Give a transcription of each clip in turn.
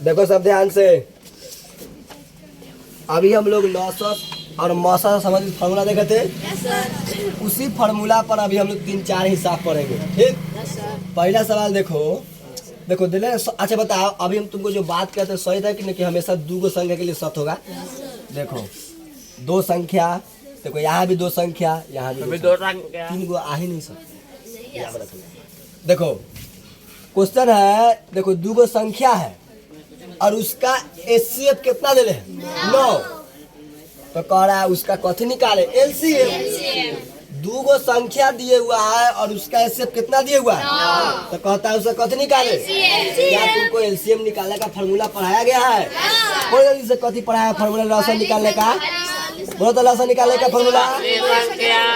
देखो सब ध्यान से, अभी हम लोग लॉसस और मौसा समझ फार्मूला देखे थे। उसी फार्मूला पर अभी हम लोग 3-4 हिसाब पढ़ेंगे। ठीक, पहला सवाल देखो। देखो दिले, अच्छा बताओ, अभी हम तुमको जो बात कहते हैं सही था कि नहीं, कि हमेशा दो संख्या के लिए सत होगा। देखो दो संख्या, देखो यहाँ भी दो संख्या, यहाँ भी दो संख्या, 3 गो आ ही नहीं सकते। देखो क्वेश्चन है, देखो 2 गो संख्या है और उसका एचसीएफ कितना दे रहे? 9। तो कह रहा है उसका कथी निकाले? एलसीएम। 2 गो संख्या दिए हुआ है और उसका एचसीएफ कितना दिए हुआ है? तो कहता है उसका कथी निकाले? क्या तुमको एलसीएम निकालने का फॉर्मूला पढ़ाया गया है? बोलो जल्दी से, कथी पढ़ाया फॉर्मूला लॉसन निकालने का? बोलो तो लॉसन निकालने का फॉर्मूला,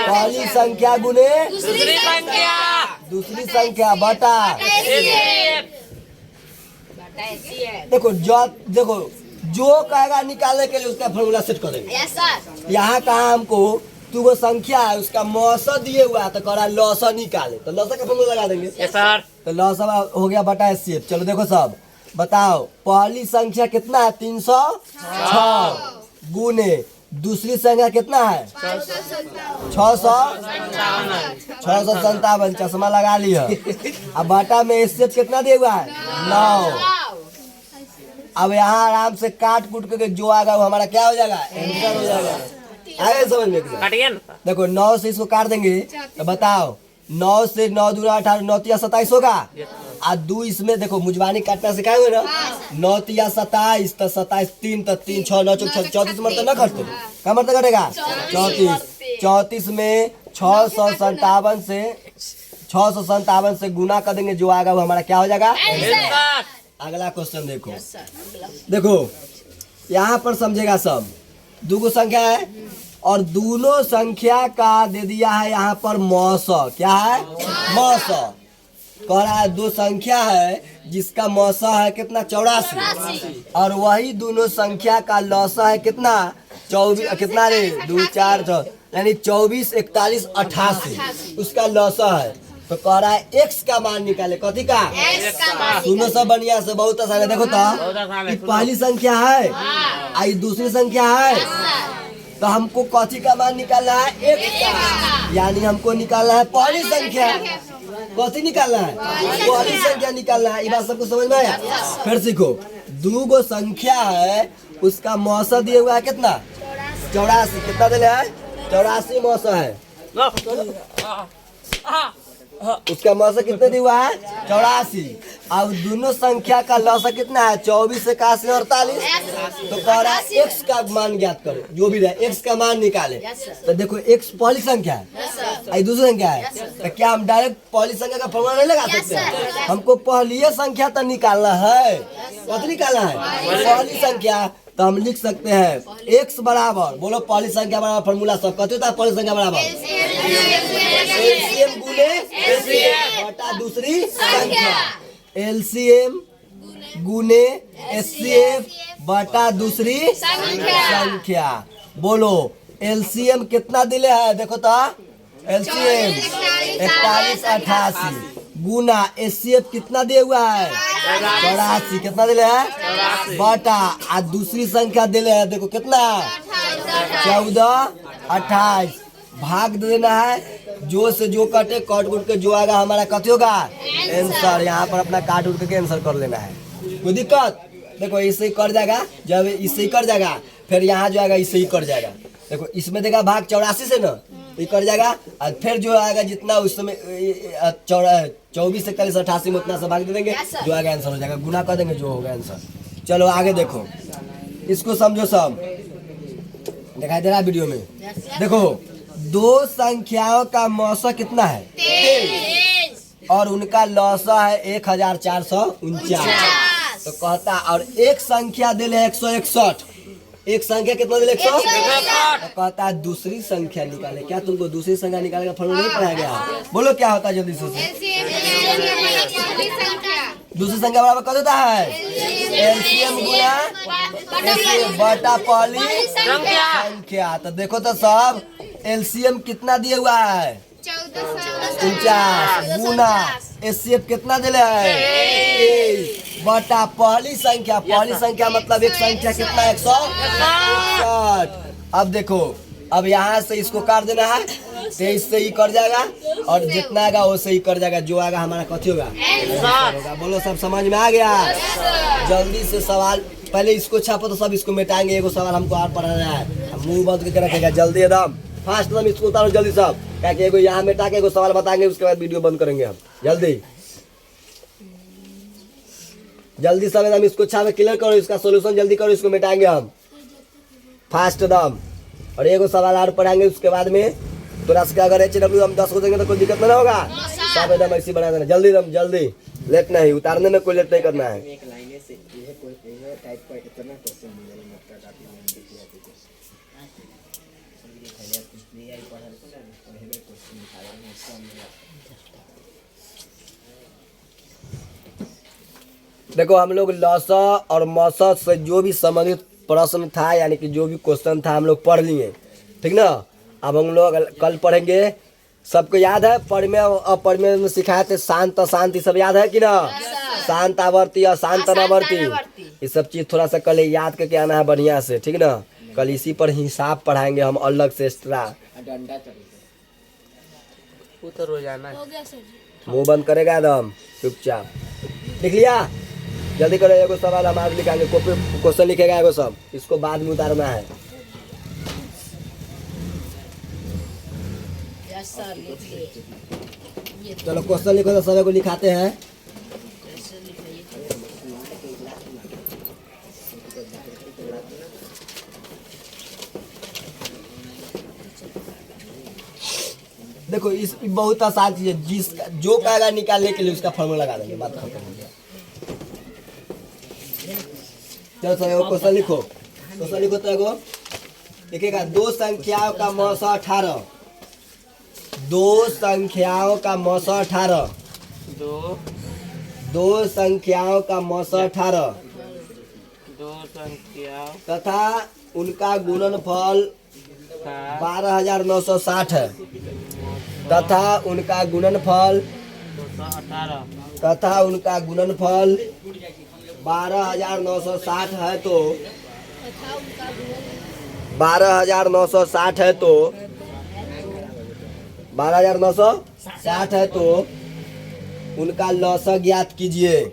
पहली संख्या गुने दूसरी संख्या बटा। देखो जो कहेगा निकालने के लिए उसका फॉर्मूला सेट कर देंगे। यहाँ कहा हमको 2 गो संख्या है, उसका मौसा दिए हुआ है, तो कह रहा लौसा निकाले, तो लौसा का फॉर्मूला लगा देंगे। तो लौसा हो गया बटा एचसीएफ। चलो देखो सब बताओ, पहली संख्या कितना है? 306 गुने दूसरी संख्या कितना है? 657। चश्मा लगा लिया। अब बटा में एचसीएफ कितना दिया हुआ है? 9। अब यहाँ आराम से काट कूट करके जो आएगा वो हमारा क्या हो जाएगा? आंसर हो जाएगा। आगे समझ में देखो 9 से इसको काट देंगे तो बताओ, 9 से 9 दूना 18, 9 तिया 27 होगा। और 2 इसमें देखो मुजबानी काटना सिखाए हुए ना, 9 तिया 27, तो 27 3 तो 3 6 9 34 मरते न कटते, क्या मरते कटेगा? 34 में 657 से गुना कर देंगे, जो आएगा वो हमारा क्या हो जाएगा? अगला क्वेश्चन देखो। देखो यहाँ पर समझेगा सब, 2 गो संख्या है और दोनों संख्या का दे दिया है यहाँ पर मौसा। क्या है? मौसा। कह रहा है 2 संख्या है जिसका मौसा है कितना? 84। और वही दोनों संख्या का लौसा है कितना? 24। कितना रे? 2 4 6, यानी 24 41 88 उसका लौसा है। तो कह रहा है एक्स का मान निकाले। कथी का? सुनो सब बढ़िया से, बहुत आसान है। देखो तो पहली संख्या है, आई दूसरी संख्या है, तो हमको कथी का मान निकालना है? एक्स का। यानी हमको निकालना है पहली संख्या। कथी निकालना है? पहली संख्या निकालना है। ये बात सबको समझ में आया? फिर सीखो, 2 गो संख्या है, उसका मौसा दिए हुआ है कितना? 84। कितना दिले है? 84 मौसा है। उसका मौसा कितना दिया हुआ है? 84। अब दोनों संख्या का लौसा कितना है? 24 81 48। तो कह रहा है एक्स का मान ज्ञात करो, जो भी रहे एक्स का मान निकाले। तो देखो एक्स पहली संख्या है, दूसरी संख्या है, तो क्या हम डायरेक्ट पहली संख्या का फॉर्मूला नहीं लगा सकते? हमको पहली संख्या तो निकालना है। कथी निकालना है? पहली संख्या। तो हम लिख सकते हैं एक्स बराबर, बोलो पहली संख्या बराबर फॉर्मूला सब कथी होता है? पहली संख्या बराबर एलसीएम गुने बटा दूसरी संख्या। एलसीएम गुने एचसीएफ बटा दूसरी संख्या। बोलो एलसीएम कितना दिले है? देखो तो एलसीएम 41 88 गुना एचसीएफ कितना दिया हुआ है? 84। कितना दिले है? बटा आ दूसरी संख्या दिले है, देखो कितना? 14 28। भाग दे देना है, जो से जो कटे काट उठ के जो आएगा हमारा कथी होगा? आंसर। यहाँ पर अपना काट उठ के आंसर कर लेना है, कोई दिक्कत? देखो इससे ही कर जाएगा, जब इससे ही कर जाएगा फिर यहाँ जो आएगा इससे ही कर जाएगा। देखो इसमें देगा भाग 84 से ना, ये कर जाएगा और फिर जो आएगा जितना उस समय 24 41 88 में उतना से भाग दे देंगे, जो आएगा आंसर हो जाएगा, गुना कर देंगे, जो होगा आंसर। चलो आगे देखो, इसको समझो सब, दिखाई दे रहा है वीडियो में। देखो 2 संख्याओं का मौसा कितना है? 23 और उनका लौसा है 1449। तो कहता और एक संख्या दिले 161। एक संख्या कितना दिले? 161। तो कहता है दूसरी संख्या निकाले। क्या तुमको दूसरी संख्या निकालने का फॉर्मूला नहीं पढ़ाया गया? बोलो क्या होता है जल्दी से? दूसरी संख्या बराबर कब होता है? एलसीएम गुना एलसीएम बटा पहली संख्या। तो देखो तो सब एलसीएम कितना दिया हुआ है? 49 गुना एचसीएफ कितना दिले है? बटा पहली संख्या। पहली संख्या मतलब एक संख्या कितना 161। अब देखो, अब यहाँ से इसको काट देना है, 23 से ही कर जाएगा और जितना आएगा वो से ही कर जाएगा, जो आएगा हमारा कथी होगा होगा। बोलो सब समझ में आ गया? जल्दी से सवाल पहले इसको छापो तो सब इसको मिटाएंगे। एगो सवाल हमको और पढ़ाना है, मुंह बंद करके रखेगा जल्दी एकदम फास्ट एकदम इसको उतारो जल्दी सब, क्या कि एगो यहाँ मिटा के एगो सवाल बताएंगे, उसके बाद वीडियो बंद करेंगे हम। जल्दी जल्दी सब एकदम इसको छापे क्लियर करो, इसका सोल्यूशन जल्दी करो, इसको मिटाएंगे हम फास्ट एकदम। और एगो सवाल और पढ़ाएंगे, उसके बाद में थोड़ा सा अगर HW हम 10 को देंगे तो कोई दिक्कत नहीं होगा। सब एकदम ऐसे बना देना जल्दी एकदम जल्दी, लेट नहीं, उतारने में कोई लेट नहीं करना है। देखो हम लोग लसा और मसा से जो भी संबंधित प्रश्न था, यानी कि जो भी क्वेश्चन था हम लोग पढ़ लिए, ठीक ना। अब हम लोग कल पढ़ेंगे। सबको याद है पढ़ में सिखाए थे शांत अशांत, सब याद है कि ना? शांत आवर्ती अशांत अनावर्ती, ये सब चीज थोड़ा सा कल याद करके आना है बढ़िया से, ठीक ना। कल इसी पर हिसाब पढ़ाएंगे हम अलग से एक्स्ट्रा। मुंह बंद करेगा एकदम चुपचाप। लिख लिया? जल्दी करो, एगो सवाल हम आज लिखाएंगे, कॉपी क्वेश्चन लिखेगा एगो सब, इसको बाद में उतारना है। चलो क्वेश्चन लिखो तो सभी को लिखाते हैं। देखो इस बहुत आसान चीज है, जिस जो कहेगा निकालने के लिए उसका फॉर्मूला लगा देंगे, बात खत्म हो गया। चलो सर एगो क्वेश्चन लिखो, क्वेश्चन लिखो तो एगो लिखेगा दो संख्याओं का मौसा 18। दो संख्याओं का मौसा 18। दो संख्याओं का मौसा 18 तथा उनका गुणनफल 12,960 है। तथा उनका गुणनफल 12,960 है तो 12,960 है तो 12,960 है तो उनका लौसा ज्ञात कीजिए।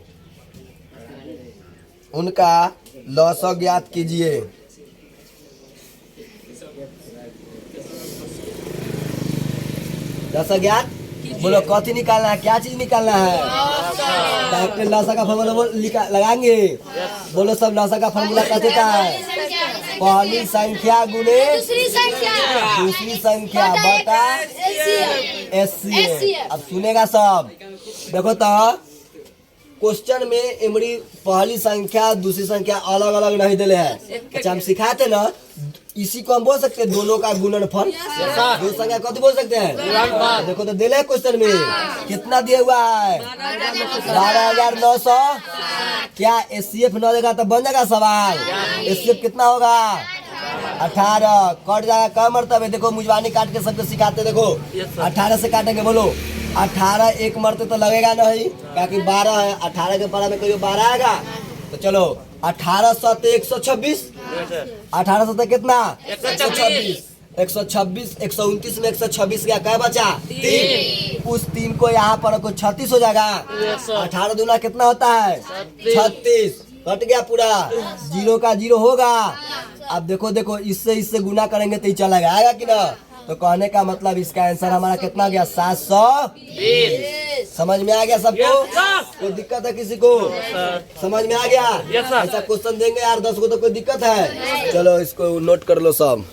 उनका लौसा ज्ञात कीजिए। लौसा ज्ञात बोलो कथी निकालना है, क्या चीज निकालना है? लौसा का फॉर्मूला लगाएंगे। बोलो सब लौसा का फॉर्मूला कैसे है? पहली संख्या गुने दूसरी संख्या बटा HCF। अब सुनेगा सब, देखो तो क्वेश्चन में इमरी पहली संख्या दूसरी संख्या अलग अलग नहीं दिले है। अच्छा हम सिखाते ना, इसी को हम बोल सकते हैं दोनों का गुणनफल। दो संख्या कथी बोल सकते हैं? देखो तो दिले क्वेश्चन में कितना दिया हुआ है 12,900। क्या HCF न देगा तो बन जाएगा सवाल। HCF कितना होगा 18। कट जाएगा कम मरतबे। देखो मुजवानी काट के सबको सिखाते, देखो 18 से काटेंगे। बोलो 18 एक मरते तो लगेगा नहीं, क्योंकि 12 है। 18 के पारा में कोई 12 आएगा तो चलो 18 7 126। 18 7 कितना 126। 126 129 में 126 गया, क्या बचा 3। उस 3 को यहाँ पर 36 हो जाएगा। 18 दूना कितना होता है 36। कट गया पूरा, 0 का 0 होगा। अब देखो इससे गुना करेंगे तो ही चला आएगा कि ना। तो कहने का मतलब इसका आंसर हमारा कितना गया 720। समझ में आ गया सबको? कोई दिक्कत है किसी को? समझ में आ गया? ऐसा क्वेश्चन देंगे यार 10 को तो कोई दिक्कत है? चलो इसको नोट कर लो सब।